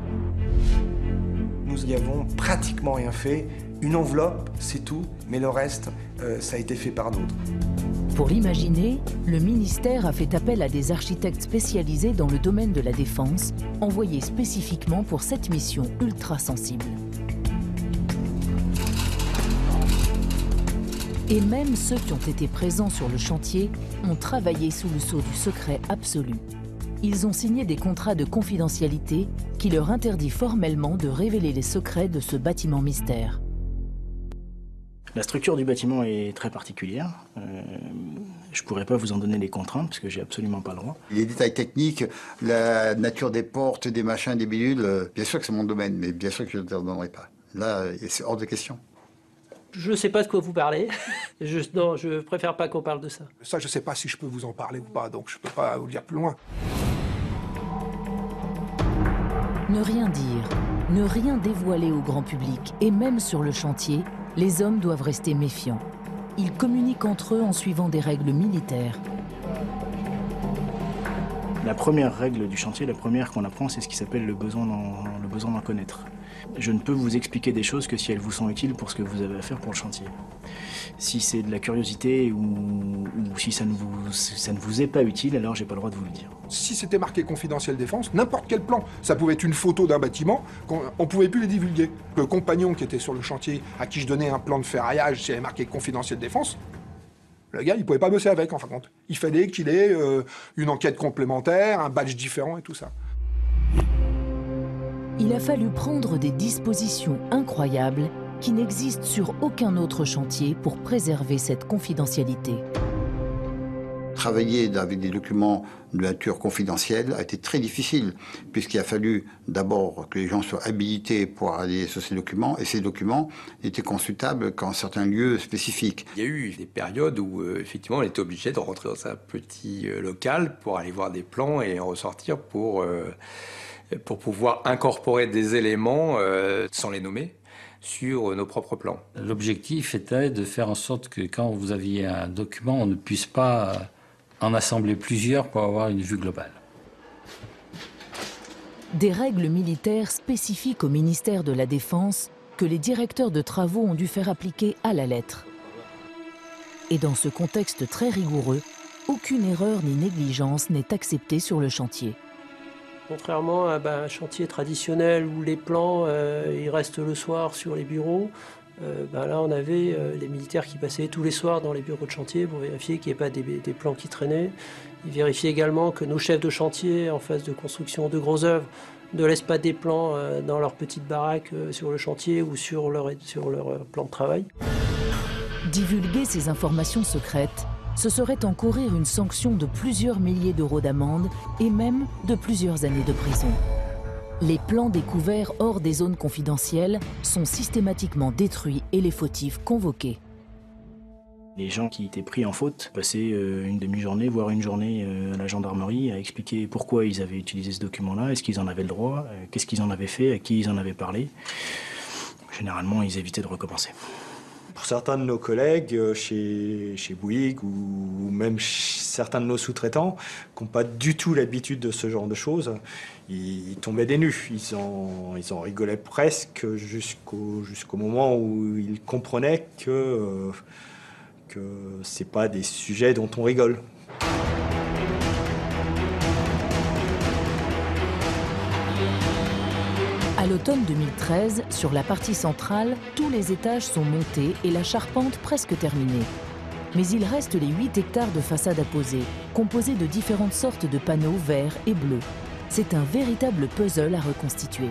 Nous y avons pratiquement rien fait. Une enveloppe, c'est tout, mais le reste, ça a été fait par d'autres. Pour l'imaginer, le ministère a fait appel à des architectes spécialisés dans le domaine de la défense, envoyés spécifiquement pour cette mission ultra sensible. Et même ceux qui ont été présents sur le chantier ont travaillé sous le sceau du secret absolu. Ils ont signé des contrats de confidentialité qui leur interdit formellement de révéler les secrets de ce bâtiment mystère. La structure du bâtiment est très particulière. Je ne pourrais pas vous en donner les contraintes parce que j'ai absolument pas le droit. Les détails techniques, la nature des portes, des machins, des bidules, bien sûr que c'est mon domaine, mais bien sûr que je ne te donnerai pas. Là, c'est hors de question. Je ne sais pas de quoi vous parlez. Non, je préfère pas qu'on parle de ça. Ça, je ne sais pas si je peux vous en parler ou pas, donc je ne peux pas vous le dire plus loin. Ne rien dire, ne rien dévoiler au grand public, et même sur le chantier, les hommes doivent rester méfiants. Ils communiquent entre eux en suivant des règles militaires. La première règle du chantier, la première qu'on apprend, c'est ce qui s'appelle le besoin d'en connaître. Je ne peux vous expliquer des choses que si elles vous sont utiles pour ce que vous avez à faire pour le chantier. Si c'est de la curiosité ou si ça ne vous est pas utile, alors j'ai pas le droit de vous le dire. Si c'était marqué confidentiel défense, n'importe quel plan, ça pouvait être une photo d'un bâtiment, on pouvait plus les divulguer. Le compagnon qui était sur le chantier, à qui je donnais un plan de ferraillage, s'il avait marqué confidentiel défense, le gars, il pouvait pas bosser avec, en fin de compte. Il fallait qu'il ait une enquête complémentaire, un badge différent et tout ça. Il a fallu prendre des dispositions incroyables qui n'existent sur aucun autre chantier pour préserver cette confidentialité. Travailler avec des documents de nature confidentielle a été très difficile, puisqu'il a fallu d'abord que les gens soient habilités pour aller sur ces documents, et ces documents étaient consultables qu'en certains lieux spécifiques. Il y a eu des périodes où, effectivement, on était obligé de rentrer dans un petit local pour aller voir des plans et en ressortir pour pouvoir incorporer des éléments, sans les nommer, sur nos propres plans. L'objectif était de faire en sorte que quand vous aviez un document, on ne puisse pas en assembler plusieurs pour avoir une vue globale. Des règles militaires spécifiques au ministère de la Défense que les directeurs de travaux ont dû faire appliquer à la lettre. Et dans ce contexte très rigoureux, aucune erreur ni négligence n'est acceptée sur le chantier. Contrairement à un chantier traditionnel où les plans ils restent le soir sur les bureaux, là on avait les militaires qui passaient tous les soirs dans les bureaux de chantier pour vérifier qu'il n'y ait pas des plans qui traînaient. Ils vérifiaient également que nos chefs de chantier en phase de construction de grosses œuvres ne laissent pas des plans dans leur petite baraque sur le chantier ou sur leur plan de travail. Divulguer ces informations secrètes, ce serait encourir une sanction de plusieurs milliers d'euros d'amende et même de plusieurs années de prison. Les plans découverts hors des zones confidentielles sont systématiquement détruits et les fautifs convoqués. Les gens qui étaient pris en faute passaient une demi-journée, voire une journée à la gendarmerie à expliquer pourquoi ils avaient utilisé ce document-là, est-ce qu'ils en avaient le droit, qu'est-ce qu'ils en avaient fait, à qui ils en avaient parlé. Généralement, ils évitaient de recommencer. Pour certains de nos collègues chez Bouygues ou même certains de nos sous-traitants qui n'ont pas du tout l'habitude de ce genre de choses, ils tombaient des nues. Ils en rigolaient presque jusqu'au moment où ils comprenaient que c'est pas des sujets dont on rigole. À l'automne 2013, sur la partie centrale, tous les étages sont montés et la charpente presque terminée. Mais il reste les 8 hectares de façade à poser, composés de différentes sortes de panneaux verts et bleus. C'est un véritable puzzle à reconstituer.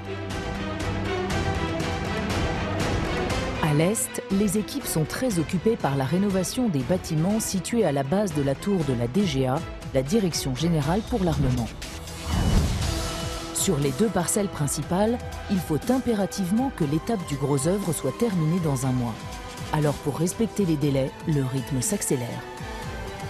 À l'est, les équipes sont très occupées par la rénovation des bâtiments situés à la base de la tour de la DGA, la Direction Générale pour l'Armement. Sur les 2 parcelles principales, il faut impérativement que l'étape du gros œuvre soit terminée dans un mois. Alors pour respecter les délais, le rythme s'accélère.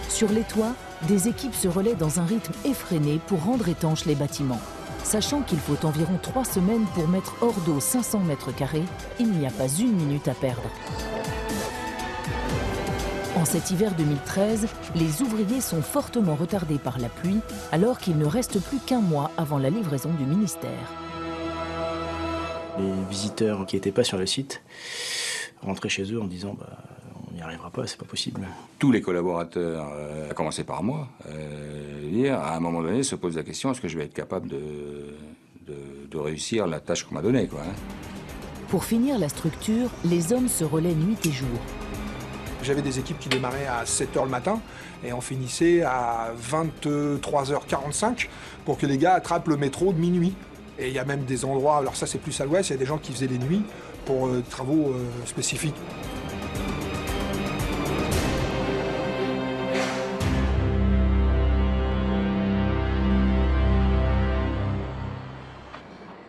Sur les toits, des équipes se relaient dans un rythme effréné pour rendre étanches les bâtiments. Sachant qu'il faut environ 3 semaines pour mettre hors d'eau 500 mètres carrés, il n'y a pas une minute à perdre. En cet hiver 2013, les ouvriers sont fortement retardés par la pluie, alors qu'il ne reste plus qu'un mois avant la livraison du ministère. Les visiteurs qui n'étaient pas sur le site rentraient chez eux en disant on n'y arrivera pas, c'est pas possible. Tous les collaborateurs, à commencer par moi, à un moment donné se posent la question, est-ce que je vais être capable de réussir la tâche qu'on m'a donnée, quoi, hein. Pour finir la structure, les hommes se relaient nuit et jour. J'avais des équipes qui démarraient à 7h le matin et on finissait à 23h45 pour que les gars attrapent le métro de minuit. Et il y a même des endroits, alors ça c'est plus à l'ouest, il y a des gens qui faisaient les nuits pour travaux spécifiques.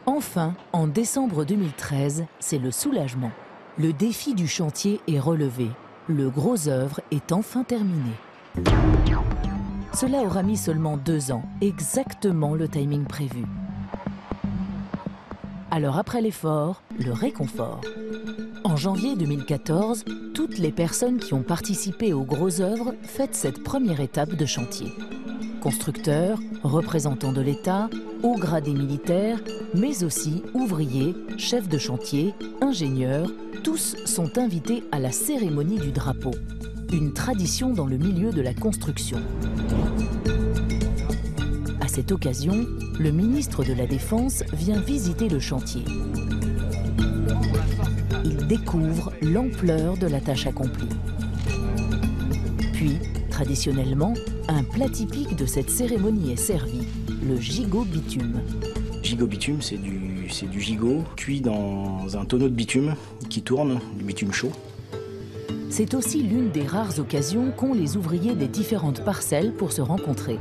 Enfin, en décembre 2013, c'est le soulagement. Le défi du chantier est relevé. Le gros œuvre est enfin terminé. Cela aura mis seulement 2 ans, exactement le timing prévu. Alors après l'effort, le réconfort. En janvier 2014, toutes les personnes qui ont participé aux gros œuvres fêtent cette première étape de chantier. Constructeurs, représentants de l'État, hauts gradés militaires, mais aussi ouvriers, chefs de chantier, ingénieurs, tous sont invités à la cérémonie du drapeau, une tradition dans le milieu de la construction. À cette occasion, le ministre de la Défense vient visiter le chantier. Il découvre l'ampleur de la tâche accomplie. Puis, traditionnellement, un plat typique de cette cérémonie est servi, le gigot bitume. Gigot bitume, c'est du gigot cuit dans un tonneau de bitume qui tourne, du bitume chaud. C'est aussi l'une des rares occasions qu'ont les ouvriers des différentes parcelles pour se rencontrer.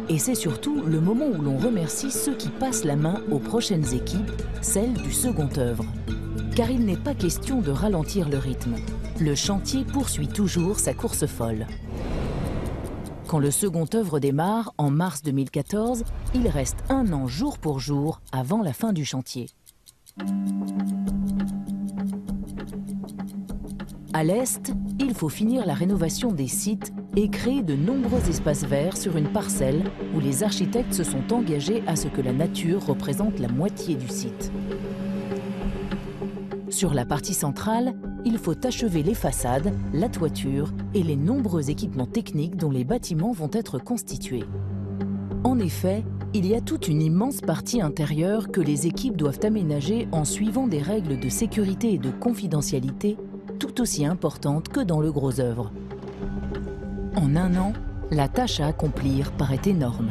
Et c'est surtout le moment où l'on remercie ceux qui passent la main aux prochaines équipes, celles du second œuvre. Car il n'est pas question de ralentir le rythme. Le chantier poursuit toujours sa course folle. Quand le second œuvre démarre, en mars 2014, il reste 1 an jour pour jour avant la fin du chantier. À l'est, il faut finir la rénovation des sites et créer de nombreux espaces verts sur une parcelle où les architectes se sont engagés à ce que la nature représente la moitié du site. Sur la partie centrale, il faut achever les façades, la toiture et les nombreux équipements techniques dont les bâtiments vont être constitués. En effet, il y a toute une immense partie intérieure que les équipes doivent aménager en suivant des règles de sécurité et de confidentialité tout aussi importantes que dans le gros œuvre. En un an, la tâche à accomplir paraît énorme,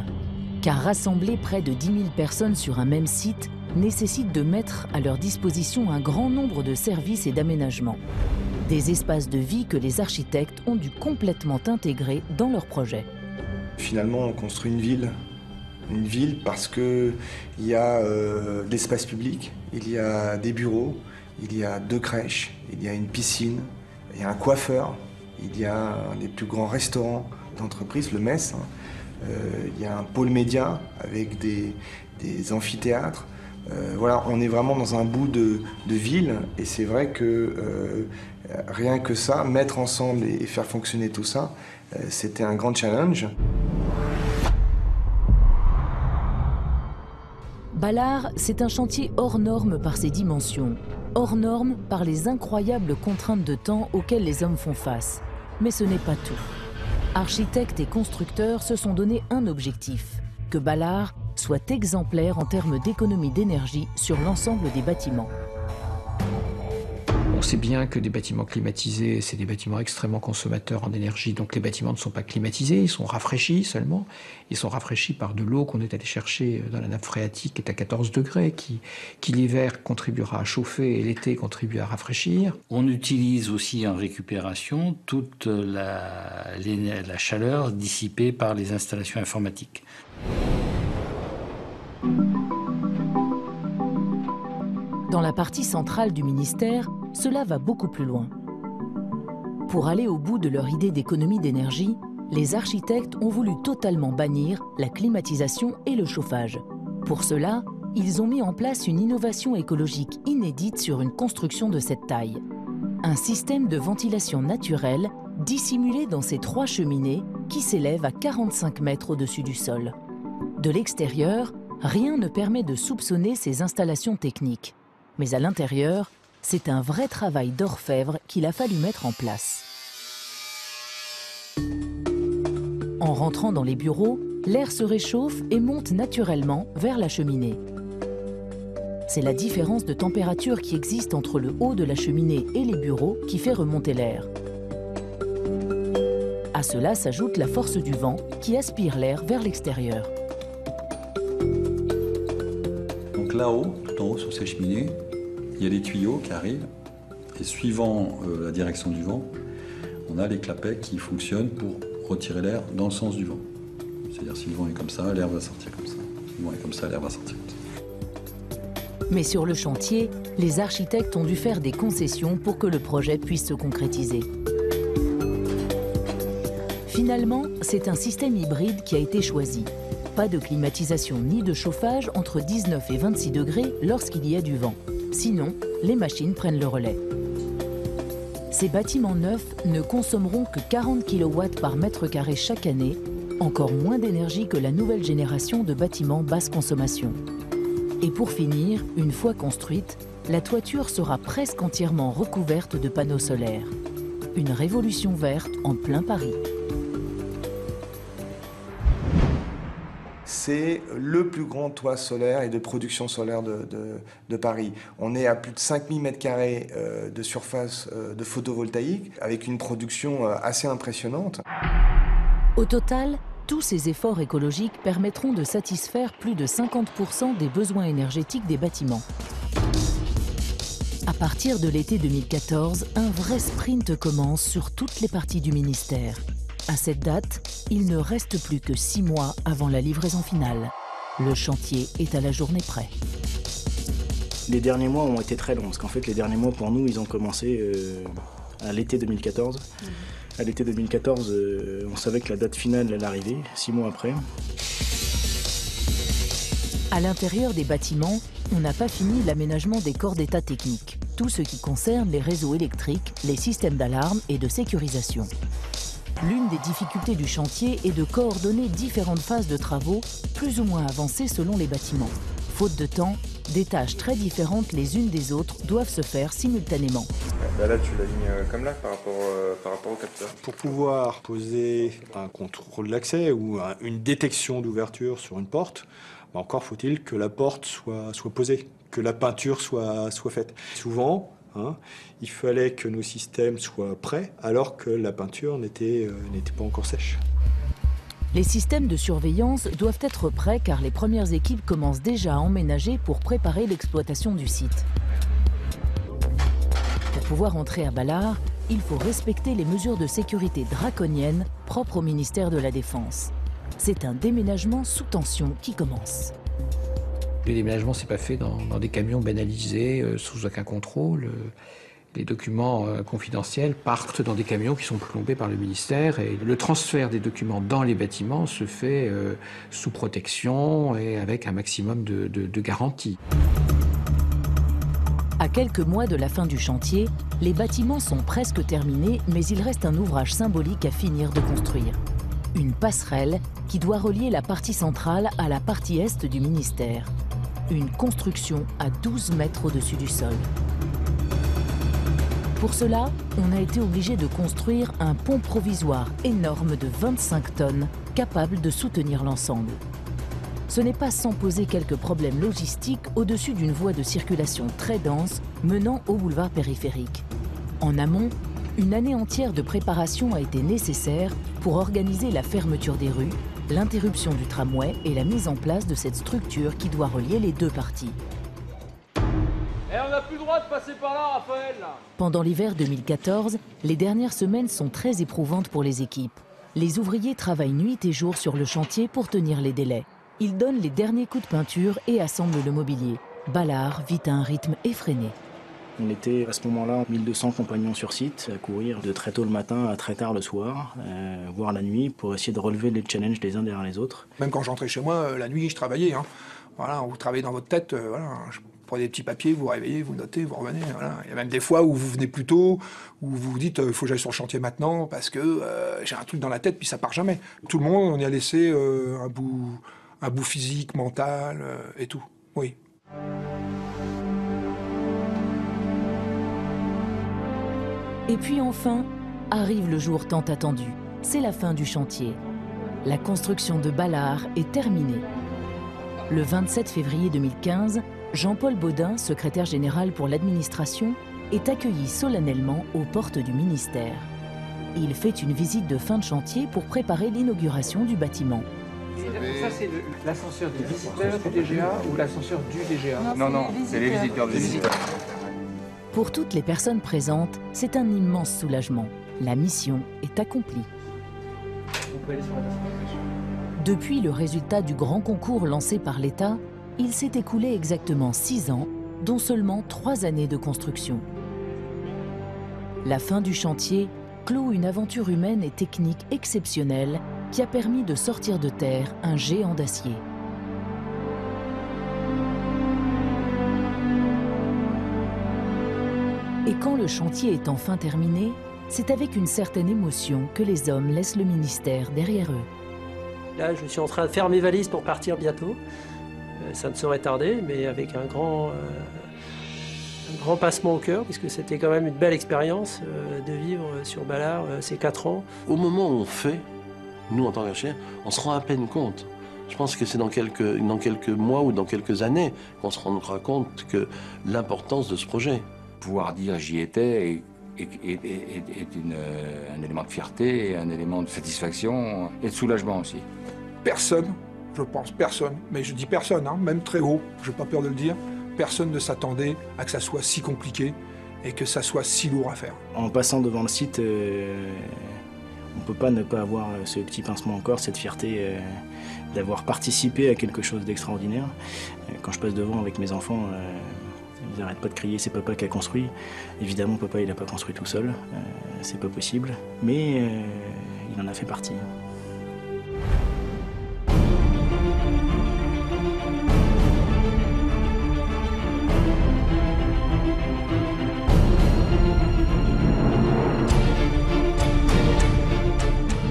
car rassembler près de 10 000 personnes sur un même site nécessite de mettre à leur disposition un grand nombre de services et d'aménagements. Des espaces de vie que les architectes ont dû complètement intégrer dans leur projet. Finalement, on construit une ville parce qu'il y a de l'espace public, il y a des bureaux, il y a 2 crèches, il y a une piscine, il y a un coiffeur, il y a un des plus grands restaurants d'entreprise, le Metz. Il y a un pôle média avec des amphithéâtres. Voilà, on est vraiment dans un bout de ville et c'est vrai que rien que ça, mettre ensemble et faire fonctionner tout ça, c'était un grand challenge. Ballard, c'est un chantier hors norme par ses dimensions, hors norme par les incroyables contraintes de temps auxquelles les hommes font face. Mais ce n'est pas tout. Architectes et constructeurs se sont donné un objectif, que Ballard soit exemplaire en termes d'économie d'énergie sur l'ensemble des bâtiments. On sait bien que des bâtiments climatisés, c'est des bâtiments extrêmement consommateurs en énergie, donc les bâtiments ne sont pas climatisés, ils sont rafraîchis seulement. Ils sont rafraîchis par de l'eau qu'on est allé chercher dans la nappe phréatique qui est à 14 degrés, qui l'hiver contribuera à chauffer et l'été contribue à rafraîchir. On utilise aussi en récupération toute la chaleur dissipée par les installations informatiques. Dans la partie centrale du ministère, cela va beaucoup plus loin. Pour aller au bout de leur idée d'économie d'énergie, les architectes ont voulu totalement bannir la climatisation et le chauffage. Pour cela, ils ont mis en place une innovation écologique inédite sur une construction de cette taille. Un système de ventilation naturelle dissimulé dans ces 3 cheminées qui s'élèvent à 45 mètres au-dessus du sol. De l'extérieur, rien ne permet de soupçonner ces installations techniques. Mais à l'intérieur, c'est un vrai travail d'orfèvre qu'il a fallu mettre en place. En rentrant dans les bureaux, l'air se réchauffe et monte naturellement vers la cheminée. C'est la différence de température qui existe entre le haut de la cheminée et les bureaux qui fait remonter l'air. À cela s'ajoute la force du vent qui aspire l'air vers l'extérieur. Donc là-haut, tout en haut sur ces cheminées, il y a des tuyaux qui arrivent et suivant la direction du vent, on a les clapets qui fonctionnent pour retirer l'air dans le sens du vent. C'est-à-dire si le vent est comme ça, l'air va sortir comme ça. Si le vent est comme ça, l'air va sortir comme ça. Mais sur le chantier, les architectes ont dû faire des concessions pour que le projet puisse se concrétiser. Finalement, c'est un système hybride qui a été choisi. Pas de climatisation ni de chauffage entre 19 et 26 degrés lorsqu'il y a du vent. Sinon, les machines prennent le relais. Ces bâtiments neufs ne consommeront que 40 kW par mètre carré chaque année, encore moins d'énergie que la nouvelle génération de bâtiments basse consommation. Et pour finir, une fois construite, la toiture sera presque entièrement recouverte de panneaux solaires. Une révolution verte en plein Paris. C'est le plus grand toit solaire et de production solaire de Paris. On est à plus de 5000 m² de surface de photovoltaïque, avec une production assez impressionnante. Au total, tous ces efforts écologiques permettront de satisfaire plus de 50% des besoins énergétiques des bâtiments. À partir de l'été 2014, un vrai sprint commence sur toutes les parties du ministère. À cette date, il ne reste plus que 6 mois avant la livraison finale. Le chantier est à la journée près. Les derniers mois ont été très longs, parce qu'en fait, les derniers mois pour nous, ils ont commencé à l'été 2014. À l'été 2014, on savait que la date finale allait arriver, 6 mois après. À l'intérieur des bâtiments, on n'a pas fini l'aménagement des corps d'état techniques, tout ce qui concerne les réseaux électriques, les systèmes d'alarme et de sécurisation. L'une des difficultés du chantier est de coordonner différentes phases de travaux, plus ou moins avancées selon les bâtiments. Faute de temps, des tâches très différentes les unes des autres doivent se faire simultanément. Là, tu l'alignes comme là par rapport au capteur. Pour pouvoir poser un contrôle d'accès ou une détection d'ouverture sur une porte, encore faut-il que la porte soit posée, que la peinture soit faite. Souvent, il fallait que nos systèmes soient prêts alors que la peinture n'était pas encore sèche. Les systèmes de surveillance doivent être prêts car les premières équipes commencent déjà à emménager pour préparer l'exploitation du site. Pour pouvoir entrer à Balard, il faut respecter les mesures de sécurité draconiennes propres au ministère de la Défense. C'est un déménagement sous tension qui commence. Le déménagement, c'est pas fait dans des camions banalisés, sous aucun contrôle. Les documents confidentiels partent dans des camions qui sont plombés par le ministère et le transfert des documents dans les bâtiments se fait sous protection et avec un maximum de garanties. À quelques mois de la fin du chantier, les bâtiments sont presque terminés, mais il reste un ouvrage symbolique à finir de construire. Une passerelle qui doit relier la partie centrale à la partie est du ministère. Une construction à 12 mètres au-dessus du sol. Pour cela, on a été obligé de construire un pont provisoire énorme de 25 tonnes, capable de soutenir l'ensemble. Ce n'est pas sans poser quelques problèmes logistiques au-dessus d'une voie de circulation très dense menant au boulevard périphérique. En amont, une année entière de préparation a été nécessaire pour organiser la fermeture des rues, l'interruption du tramway et la mise en place de cette structure qui doit relier les deux parties. On n'a plus le droit de passer par là, Raphaël là. Pendant l'hiver 2014, les dernières semaines sont très éprouvantes pour les équipes. Les ouvriers travaillent nuit et jour sur le chantier pour tenir les délais. Ils donnent les derniers coups de peinture et assemblent le mobilier. Balard vit à un rythme effréné. On était à ce moment-là 1200 compagnons sur site, à courir de très tôt le matin à très tard le soir, voire la nuit, pour essayer de relever les challenges les uns derrière les autres. Même quand j'entrais chez moi, la nuit, je travaillais. Voilà, vous travaillez dans votre tête, je prenez des petits papiers, vous réveillez, vous notez, vous revenez. Voilà. Il y a même des fois où vous venez plus tôt, où vous vous dites il faut que j'aille sur le chantier maintenant parce que j'ai un truc dans la tête puis ça part jamais. Tout le monde, on y a laissé un bout physique, mental et tout. Oui. Et puis enfin, arrive le jour tant attendu. C'est la fin du chantier. La construction de Balard est terminée. Le 27 février 2015, Jean-Paul Baudin, secrétaire général pour l'administration, est accueilli solennellement aux portes du ministère. Il fait une visite de fin de chantier pour préparer l'inauguration du bâtiment. Ça, c'est l'ascenseur des visiteurs du DGA ou l'ascenseur du DGA? Non, c'est les visiteurs du DGA. Pour toutes les personnes présentes, c'est un immense soulagement. La mission est accomplie. Depuis le résultat du grand concours lancé par l'État, il s'est écoulé exactement 6 ans, dont seulement 3 années de construction. La fin du chantier clôt une aventure humaine et technique exceptionnelle qui a permis de sortir de terre un géant d'acier. Et quand le chantier est enfin terminé, c'est avec une certaine émotion que les hommes laissent le ministère derrière eux. Là, je suis en train de faire mes valises pour partir bientôt. Ça ne saurait tarder, mais avec un grand pincement au cœur, puisque c'était quand même une belle expérience de vivre sur Balard ces 4 ans. Au moment où on fait, nous en tant qu'architectes, on se rend à peine compte. Je pense que c'est dans quelques mois ou dans quelques années qu'on se rendra compte que l'importance de ce projet. Pouvoir dire j'y étais est un élément de fierté, et un élément de satisfaction et de soulagement aussi. Personne, je pense, personne, mais je dis personne, même très haut, je n'ai pas peur de le dire, personne ne s'attendait à que ça soit si compliqué et que ça soit si lourd à faire. En passant devant le site, on ne peut pas ne pas avoir ce petit pincement encore, cette fierté d'avoir participé à quelque chose d'extraordinaire. Quand je passe devant avec mes enfants, ils n'arrêtent pas de crier, c'est papa qui a construit. Évidemment, papa, il n'a pas construit tout seul, c'est pas possible, mais il en a fait partie.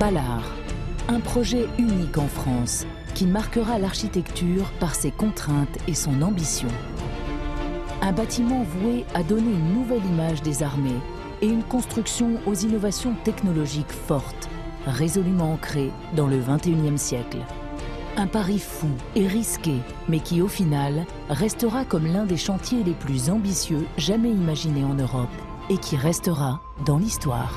Ballard, un projet unique en France qui marquera l'architecture par ses contraintes et son ambition. Un bâtiment voué à donner une nouvelle image des armées et une construction aux innovations technologiques fortes, résolument ancrées dans le XXIe siècle. Un pari fou et risqué, mais qui au final restera comme l'un des chantiers les plus ambitieux jamais imaginés en Europe et qui restera dans l'histoire.